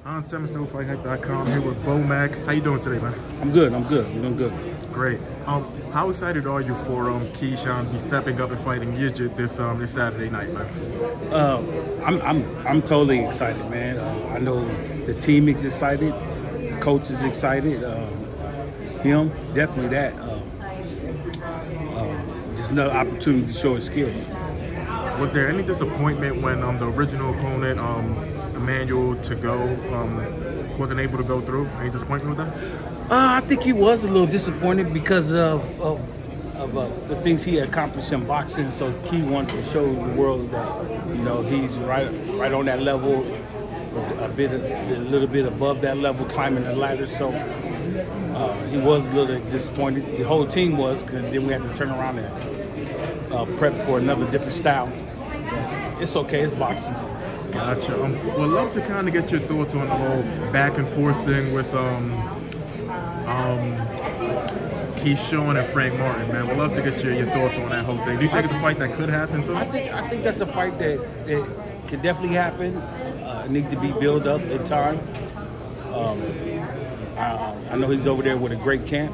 I'm Spence with FightHype.com here with Bomac. How you doing today, man? I'm good. I'm doing good. Great. How excited are you for Keyshawn be stepping up and fighting Yijit this Saturday night, man? I'm totally excited, man. I know the team is excited, the coach is excited. Him, definitely that. Just another opportunity to show his skills. Was there any disappointment when the original opponent, Emmanuel to go, wasn't able to go through? Any disappointment with that? I think he was a little disappointed because of the things he accomplished in boxing. So he wanted to show the world that he's right on that level, a little bit above that level, climbing the ladder. So he was a little disappointed. The whole team was, because then we had to turn around and prep for another different style. It's okay. It's boxing. Gotcha. Would love to kind of get your thoughts on the whole back and forth thing with Keyshawn and Frank Martin, man. We'd love to get your thoughts on that whole thing. Do you think it's a fight that could happen? So? I think that's a fight that could definitely happen. Need to be built up in time. I know he's over there with a great camp.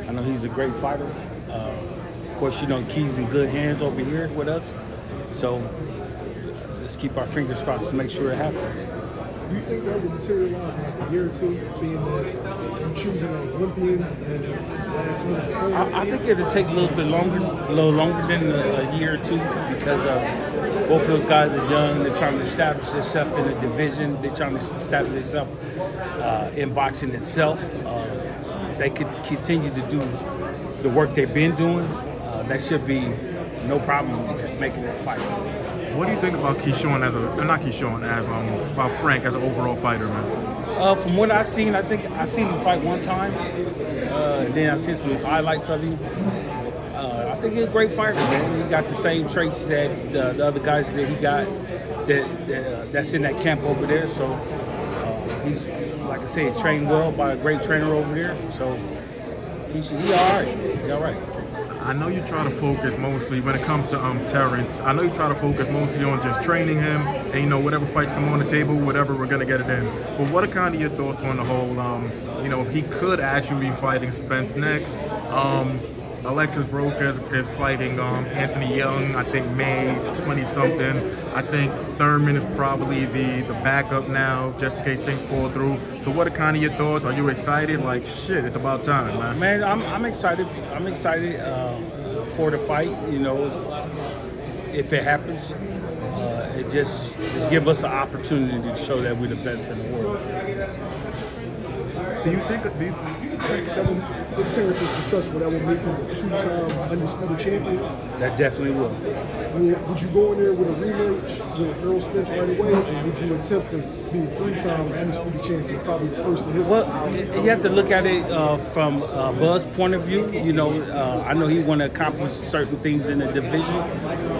I know he's a great fighter. Of course, Key's in good hands over here with us. So let's keep our fingers crossed to make sure it happens. Do you think that will materialize in like a year or two, being that you're choosing an Olympian as last minute? I think it'll take a little longer than a year or two, because both of those guys are young. They're trying to establish themselves in the division. They're trying to establish themselves in boxing itself. They could continue to do the work they've been doing. That should be no problem making that fight. What do you think about Keyshawn about Frank as an overall fighter, man? From what I've seen, I seen him fight one time. Then I seen some highlights of him. I think he's a great fighter, man. He got the same traits that the other guys that he got that's in that camp over there. So he's, like I said, trained well by a great trainer over there. So he's all right. He's all right. I know you try to focus mostly when it comes to Terrence. I know you try to focus mostly on just training him, and whatever fights come on the table, whatever, we're gonna get it in. But what are kind of your thoughts on the whole? He could actually be fighting Spence next. Alexis Roca is fighting Anthony Young, I think May 20-something. I think Thurman is probably the backup now, just in case things fall through. So what are kind of your thoughts? Are you excited? Like, shit, it's about time, man. Man, I'm excited. I'm excited for the fight. If it happens, it just give us an opportunity to show that we're the best in the world. Do you think that if Terrence is successful, that will make him a two-time undisputed champion? That definitely will. Would you go in there with a rematch with Earl Spence right away, or would you attempt to be a three-time undisputed champion, probably the first in history? Well, you have to look at it from Buzz's point of view. I know he want to accomplish certain things in the division,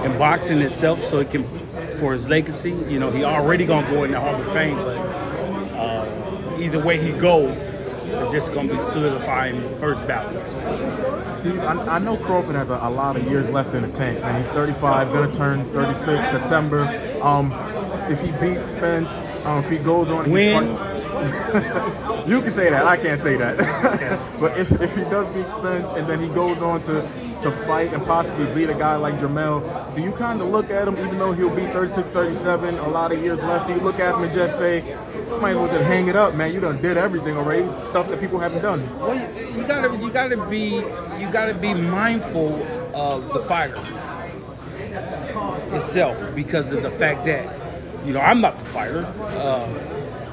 in boxing itself, so it can, for his legacy. He already gonna go in the Hall of Fame, but either way he goes, it's just going to be solidifying his first bout. I know Crawford has a lot of years left in the tank, and he's 35, going to turn 36 September. If he beats Spence, if he goes on, you can say that. I can't say that. But if he does beat Spence and then he goes on to fight and possibly beat a guy like Jamel, do you kind of look at him, even though he'll be 36, 37, a lot of years left, do you look at him and just say, might as well just hang it up, man? You done did everything already, stuff that people haven't done. Well, you gotta be mindful of the fighter itself, because of the fact that I'm not the fighter,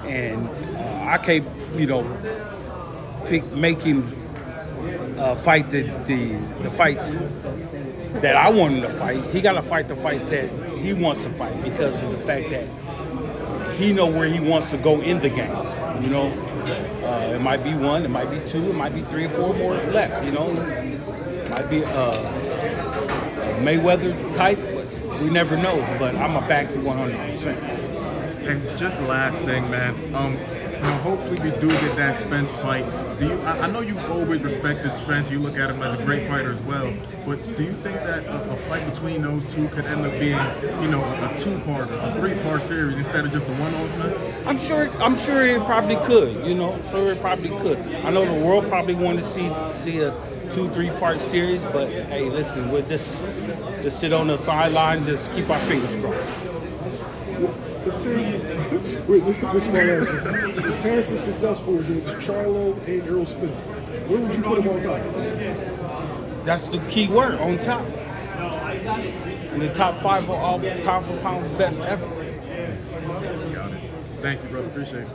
and I can't make him fight the fights that I want him to fight. He got to fight the fights that he wants to fight, because of the fact that he know where he wants to go in the game. It might be one, it might be two, it might be 3 or 4 more left. It might be a Mayweather type, but we never know. But I'm a back to 100%. And just last thing, man. hopefully we do get that Spence fight. I know you've always respected Spence. You look at him as a great fighter as well. But do you think that a fight between those two could end up being, a two-part, a three-part series instead of just a one-off? I'm sure it probably could. Sure it probably could. I know the world probably want to see a 2-3-part series, but hey, listen, we'll just sit on the sideline, just keep our fingers crossed. If Terrence is successful against Charlo and Errol Spence, where would you put him on top? That's the key word, on top. In the top 5 of all pound for pound best ever. Got it. Thank you, brother. Appreciate it.